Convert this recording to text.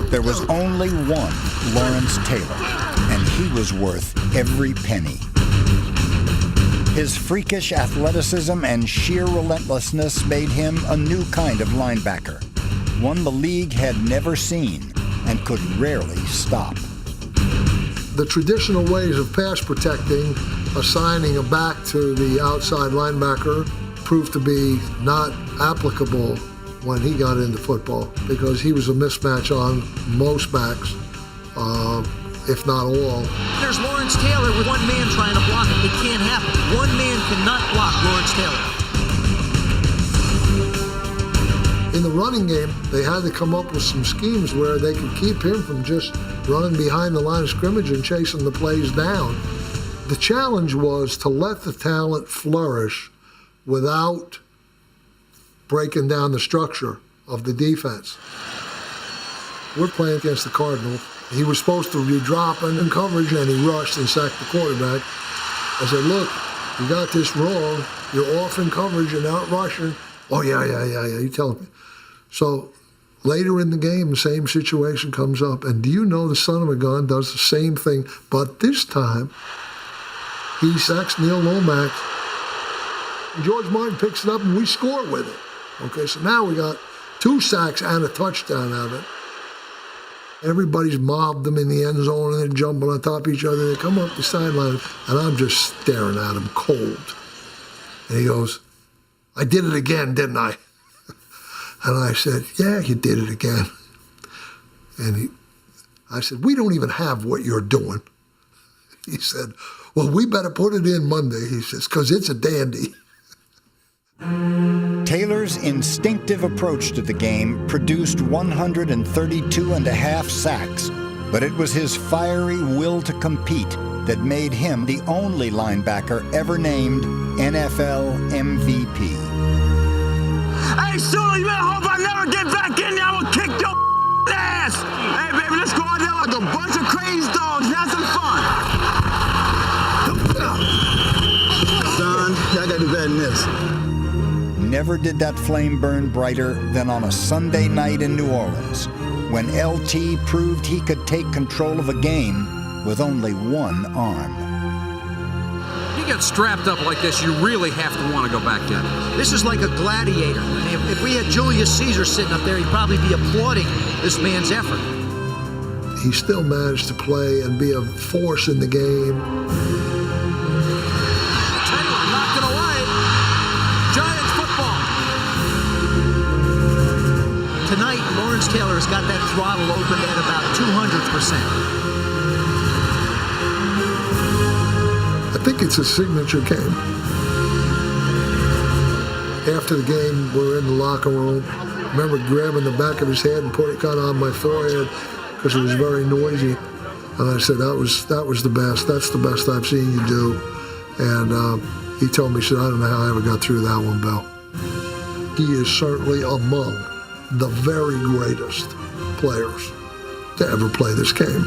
There was only one Lawrence Taylor, and he was worth every penny. His freakish athleticism and sheer relentlessness made him a new kind of linebacker, one the league had never seen and could rarely stop. The traditional ways of pass protecting, assigning a back to the outside linebacker, proved to be not applicable when he got into football because he was a mismatch on most backs, if not all. There's Lawrence Taylor with one man trying to block him. It can't happen. One man cannot block Lawrence Taylor. In the running game, they had to come up with some schemes where they could keep him from just running behind the line of scrimmage and chasing the plays down. The challenge was to let the talent flourish without breaking down the structure of the defense. We're playing against the Cardinals. He was supposed to be dropping in coverage, and he rushed and sacked the quarterback. I said, look, you got this wrong. You're off in coverage and out rushing. Oh, yeah, you tell me. So later in the game, the same situation comes up. And do you know the son of a gun does the same thing, but this time he sacks Neil Lomax. And George Martin picks it up, and we score with it. Okay, so now we got 2 sacks and a touchdown out of it. Everybody's mobbed them in the end zone, and they're jumping on top of each other. They come up the sideline, and I'm just staring at him cold. And he goes, I did it again, didn't I? And I said, yeah, you did it again. And I said, we don't even have what you're doing. He said, well, we better put it in Monday, he says, because it's a dandy. Taylor's instinctive approach to the game produced 132.5 sacks, but it was his fiery will to compete that made him the only linebacker ever named NFL MVP. Hey, Sully, you better hope I never get back in there. I will kick your ass. Hey, baby, let's go out there like a bunch of crazy dogs and have some fun. Son, I gotta do better than this. Never did that flame burn brighter than on a Sunday night in New Orleans, when LT proved he could take control of a game with only one arm. You get strapped up like this, you really have to want to go back in. This is like a gladiator. If we had Julius Caesar sitting up there, he'd probably be applauding this man's effort. He still managed to play and be a force in the game. Taylor knocking away. Giants football. Tonight, Lawrence Taylor has got that throttle open at about 200%. I think it's a signature game. After the game, we're in the locker room. I remember grabbing the back of his head and putting it kind of on my forehead because it was very noisy. And I said, that was the best. That's the best I've seen you do. And he told me, he said, I don't know how I ever got through that one, Bill. He is certainly among the very greatest players to ever play this game.